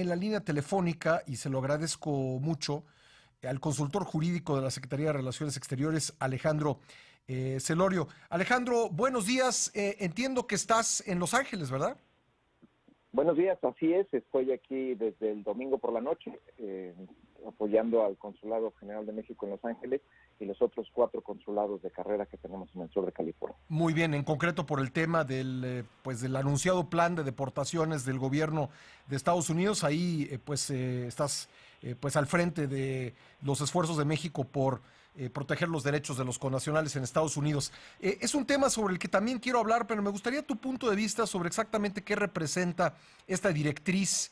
en la línea telefónica, y se lo agradezco mucho, al consultor jurídico de la Secretaría de Relaciones Exteriores, Alejandro Celorio. Alejandro, buenos días. Entiendo que estás en Los Ángeles, ¿verdad? Buenos días, así es. Estoy aquí desde el domingo por la noche, apoyando al Consulado General de México en Los Ángeles y los otros 4 consulados de carrera que tenemos en el sur de California. Muy bien, en concreto por el tema del anunciado plan de deportaciones del gobierno de Estados Unidos. Ahí estás al frente de los esfuerzos de México por proteger los derechos de los connacionales en Estados Unidos. Es un tema sobre el que también quiero hablar, pero me gustaría tu punto de vista sobre exactamente qué representa esta directriz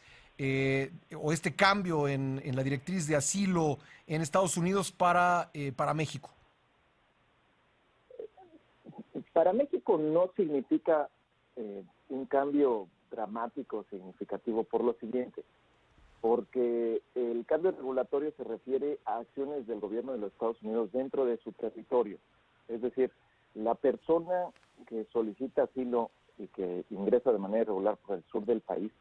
o este cambio en la directriz de asilo en Estados Unidos para México. Para México no significa un cambio dramático, significativo por lo siguiente, porque el cambio regulatorio se refiere a acciones del gobierno de los Estados Unidos dentro de su territorio. Es decir, la persona que solicita asilo y que ingresa de manera irregular por el sur del país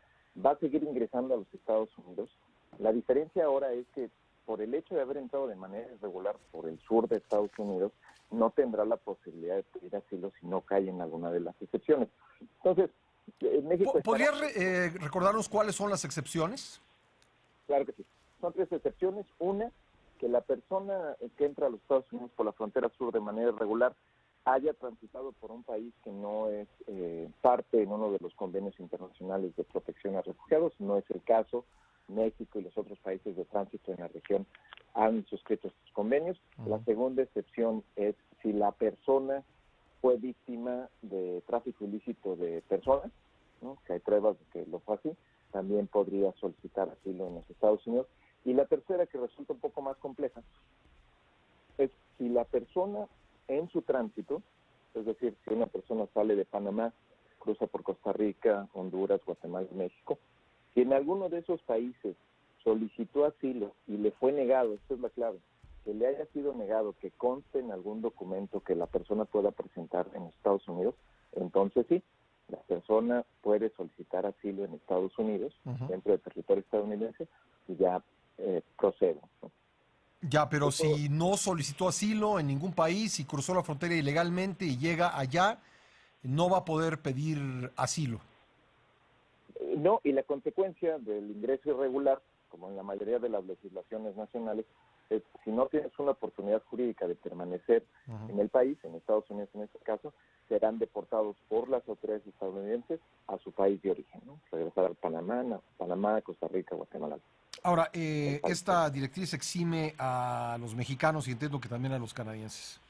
va a seguir ingresando a los Estados Unidos. La diferencia ahora es que por el hecho de haber entrado de manera irregular por el sur de Estados Unidos, no tendrá la posibilidad de pedir asilo si no cae en alguna de las excepciones. Entonces, México ¿Podrías recordarnos cuáles son las excepciones? Claro que sí. Son 3 excepciones. Una, que la persona que entra a los Estados Unidos por la frontera sur de manera irregular haya transitado por un país que no es parte en uno de los convenios internacionales de protección a refugiados. No es el caso. México y los otros países de tránsito en la región han suscrito estos convenios. La segunda excepción es si la persona fue víctima de tráfico ilícito de personas, ¿no? Que hay pruebas de que lo fue así, también podría solicitar asilo en los Estados Unidos. Y la tercera, que resulta un poco más compleja, es si la persona en su tránsito, es decir, si una persona sale de Panamá, cruza por Costa Rica, Honduras, Guatemala y México, si en alguno de esos países solicitó asilo y le fue negado, esta es la clave, que le haya sido negado, que conste en algún documento que la persona pueda presentar en Estados Unidos, entonces sí, la persona puede solicitar asilo en Estados Unidos, dentro del territorio estadounidense, y ya procede, ¿no? Ya, pero Eso, si no solicitó asilo en ningún país y cruzó la frontera ilegalmente y llega allá, no va a poder pedir asilo. no, y la consecuencia del ingreso irregular, como en la mayoría de las legislaciones nacionales, es si no tienes una oportunidad jurídica de permanecer en el país, en Estados Unidos en este caso, serán deportados por las autoridades estadounidenses a su país de origen, ¿no? Regresar a Panamá, Costa Rica, Guatemala. Ahora, El país. esta directriz exime a los mexicanos y entiendo que también a los canadienses.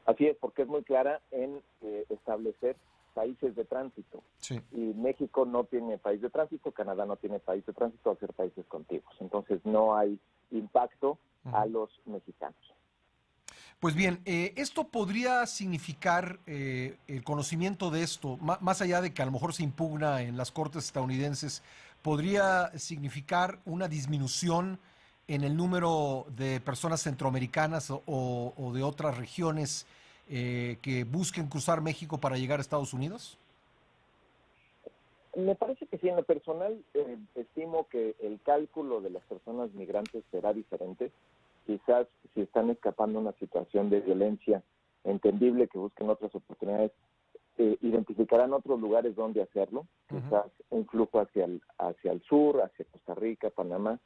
Así es, porque es muy clara en establecer países de tránsito. Sí. Y México no tiene país de tránsito, Canadá no tiene país de tránsito, al ser países contiguos. Entonces no hay impacto a los mexicanos. Pues bien, esto podría significar el conocimiento de esto, más allá de que a lo mejor se impugna en las cortes estadounidenses, podría significar una disminución en el número de personas centroamericanas o de otras regiones que busquen cruzar México para llegar a Estados Unidos. Me parece que sí, en lo personal estimo que el cálculo de las personas migrantes será diferente. Quizás si están escapando de una situación de violencia entendible que busquen otras oportunidades, identificarán otros lugares donde hacerlo, quizás un flujo hacia el sur, hacia Costa Rica, Panamá.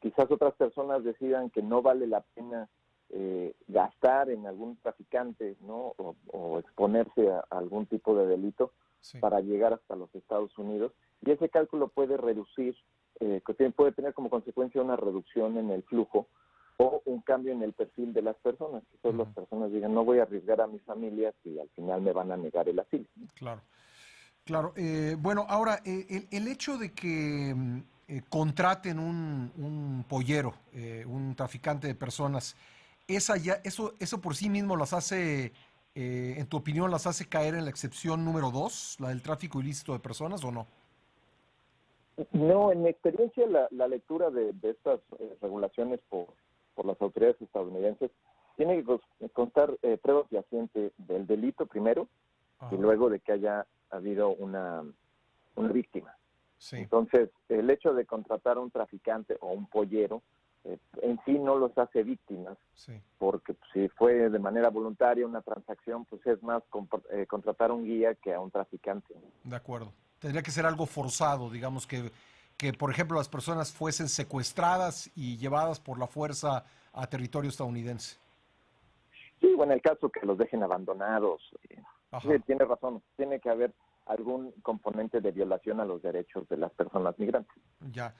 Quizás otras personas decidan que no vale la pena gastar en algún traficante, ¿no? o exponerse a algún tipo de delito, sí, para llegar hasta los Estados Unidos. Y ese cálculo puede reducir, puede tener como consecuencia una reducción en el flujo o un cambio en el perfil de las personas. Quizás las personas digan, no voy a arriesgar a mi familia si al final me van a negar el asilo. Claro, claro. Bueno, ahora, el hecho de que contraten un pollero, un traficante de personas, eso por sí mismo las hace, en tu opinión, las hace caer en la excepción número 2, la del tráfico ilícito de personas, ¿o no? No, en mi experiencia la lectura de estas regulaciones por las autoridades estadounidenses tiene que constar prueba fehaciente del delito primero. Ajá. Y luego de que haya habido una víctima. Sí, Entonces, el hecho de contratar a un traficante o un pollero en sí no los hace víctimas, sí, porque pues, si fue de manera voluntaria una transacción, pues es más contratar a un guía que a un traficante. de acuerdo. Tendría que ser algo forzado, digamos que por ejemplo, las personas fuesen secuestradas y llevadas por la fuerza a territorio estadounidense. Sí, bueno, el caso que los dejen abandonados, sí, Ajá. tiene razón, tiene que haber algún componente de violación a los derechos de las personas migrantes. Ya.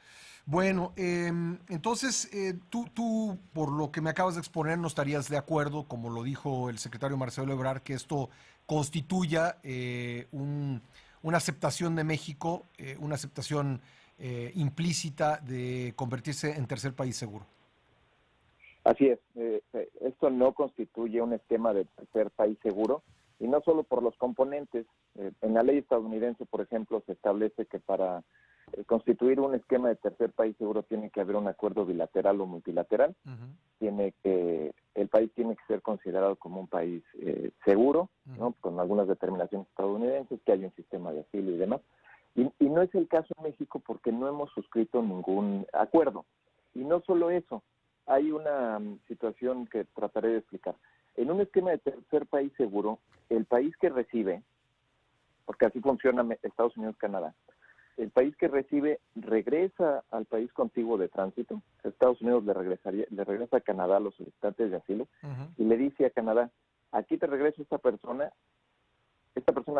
Bueno, entonces tú, por lo que me acabas de exponer, no estarías de acuerdo, como lo dijo el secretario Marcelo Ebrard, que esto constituya una aceptación de México, una aceptación implícita de convertirse en tercer país seguro. Así es, esto no constituye un esquema de tercer país seguro, y no solo por los componentes. En la ley estadounidense, por ejemplo, se establece que para constituir un esquema de tercer país seguro tiene que haber un acuerdo bilateral o multilateral, Ujú, el país tiene que ser considerado como un país seguro, ujú. ¿no? Con algunas determinaciones estadounidenses, que haya un sistema de asilo y demás. Y no es el caso en México porque no hemos suscrito ningún acuerdo. Y no solo eso, hay una situación que trataré de explicar. En un esquema de tercer país seguro, el país que recibe, porque así funciona Estados Unidos-Canadá, el país que recibe regresa al país contiguo de tránsito. Estados Unidos le regresa a Canadá a los solicitantes de asilo Ujú. y le dice a Canadá, aquí te regreso esta persona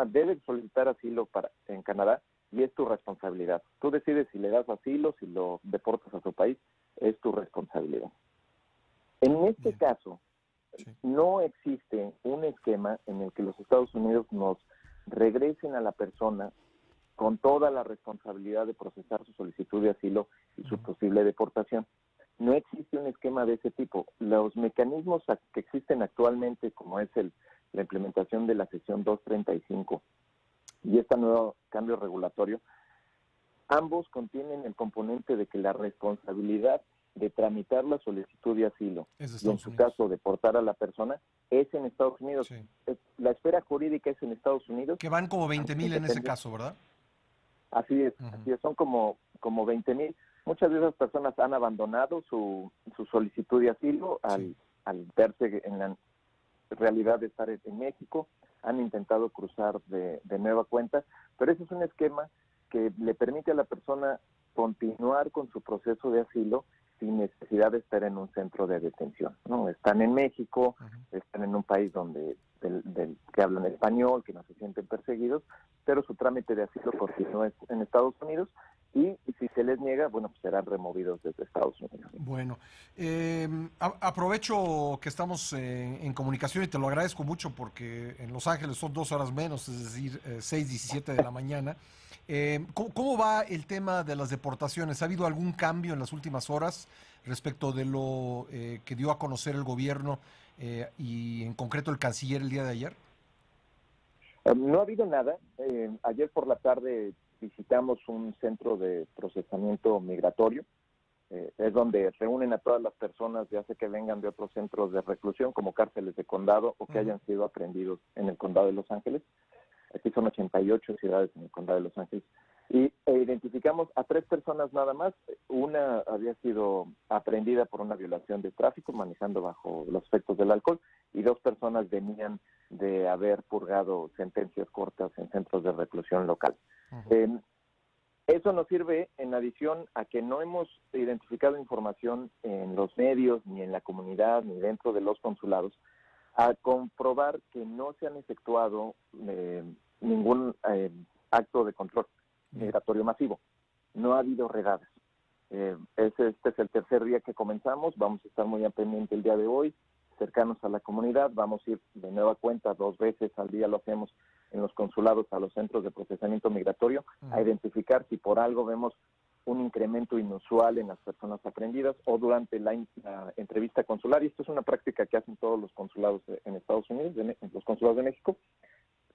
debe solicitar asilo en Canadá y es tu responsabilidad. Tú decides si le das asilo, si lo deportas a su país, es tu responsabilidad. En este Bien, caso, sí. no existe un esquema en el que los Estados Unidos nos regresen a la persona con toda la responsabilidad de procesar su solicitud de asilo y su Ujú. posible deportación. No existe un esquema de ese tipo. Los mecanismos que existen actualmente, como es la implementación de la sección 235 y este nuevo cambio regulatorio, ambos contienen el componente de que la responsabilidad de tramitar la solicitud de asilo Es de y en Estados su Unidos. caso deportar a la persona es en Estados Unidos. Sí. La esfera jurídica es en Estados Unidos, Que van como 20,000 en ese independiente. caso, ¿verdad? Ujú. Así es, son como 20,000. Muchas de esas personas han abandonado su solicitud de asilo Sí. al verse en la realidad de estar en México, han intentado cruzar de nueva cuenta, pero ese es un esquema que le permite a la persona continuar con su proceso de asilo sin necesidad de estar en un centro de detención, ¿no? Están en México, Ujú. están en un país donde que hablan español, que no se sienten perseguidos, pero su trámite de asilo continúa en Estados Unidos y si se les niega, bueno, pues serán removidos desde Estados Unidos. Bueno, aprovecho que estamos en comunicación y te lo agradezco mucho porque en Los Ángeles son 2 horas menos, es decir, 6:17 de la mañana. ¿Cómo va el tema de las deportaciones? ¿Ha habido algún cambio en las últimas horas respecto de lo que dio a conocer el gobierno y en concreto el canciller el día de ayer? No ha habido nada. Ayer por la tarde visitamos un centro de procesamiento migratorio. Es donde reúnen a todas las personas, ya sea que vengan de otros centros de reclusión, como cárceles de condado, o que Ujú. hayan sido aprendidos en el condado de Los Ángeles. Aquí son 88 ciudades en el condado de Los Ángeles. Y identificamos a 3 personas nada más. Una había sido aprendida por una violación de tráfico, manejando bajo los efectos del alcohol, y 2 personas venían de haber purgado sentencias cortas en centros de reclusión local. Ujú. Eh, Eso nos sirve en adición a que no hemos identificado información en los medios, ni en la comunidad, ni dentro de los consulados, a comprobar que no se han efectuado ningún acto de control Bien. migratorio masivo. No ha habido redadas. Este es el tercer día que comenzamos, vamos a estar muy al pendiente el día de hoy, cercanos a la comunidad, vamos a ir de nueva cuenta 2 veces al día, lo hacemos en los consulados, a los centros de procesamiento migratorio, a Ujú. identificar si por algo vemos un incremento inusual en las personas aprendidas o durante la entrevista consular. Y esto es una práctica que hacen todos los consulados en Estados Unidos, en los consulados de México,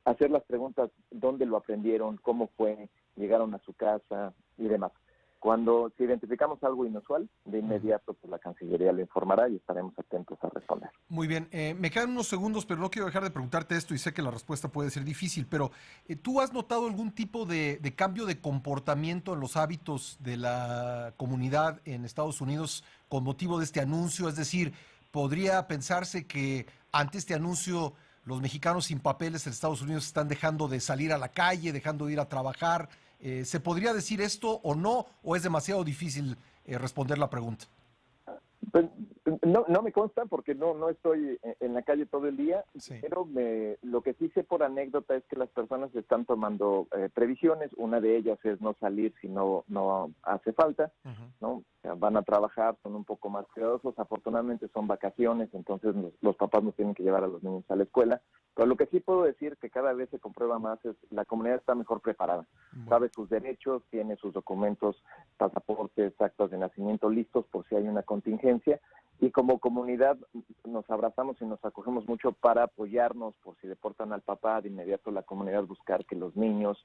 hacer las preguntas: ¿dónde lo aprendieron? ¿Cómo fue? ¿Llegaron a su casa? Y demás. Cuando si identificamos algo inusual, de inmediato pues, la Cancillería le informará y estaremos atentos a responder. Muy bien, me quedan unos segundos, pero no quiero dejar de preguntarte esto y sé que la respuesta puede ser difícil, pero ¿tú has notado algún tipo de cambio de comportamiento en los hábitos de la comunidad en Estados Unidos con motivo de este anuncio? Es decir, ¿podría pensarse que ante este anuncio los mexicanos sin papeles en Estados Unidos están dejando de salir a la calle, dejando de ir a trabajar? ¿Se podría decir esto o no? ¿O es demasiado difícil responder la pregunta? Pues, no me consta porque no estoy en la calle todo el día, Sí. pero lo que sí sé por anécdota es que las personas están tomando previsiones. Una de ellas es no salir si no hace falta, ¿no? O sea, van a trabajar, son un poco más cuidadosos. Afortunadamente son vacaciones, entonces los papás no tienen que llevar a los niños a la escuela. Pero lo que sí puedo decir que cada vez se comprueba más es la comunidad está mejor preparada. Bueno. Sabe sus derechos, tiene sus documentos, pasaportes, actas de nacimiento listos por si hay una contingencia. Y como comunidad nos abrazamos y nos acogemos mucho para apoyarnos por si deportan al papá, de inmediato la comunidad buscar que los niños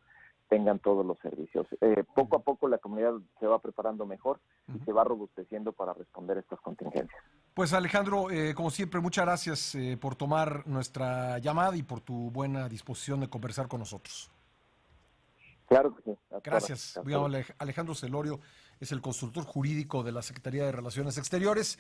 tengan todos los servicios. Poco a poco la comunidad se va preparando mejor y se va robusteciendo para responder a estas contingencias. Pues Alejandro, como siempre, muchas gracias por tomar nuestra llamada y por tu buena disposición de conversar con nosotros. Claro que sí. Gracias. Alejandro Celorio es el consultor jurídico de la Secretaría de Relaciones Exteriores.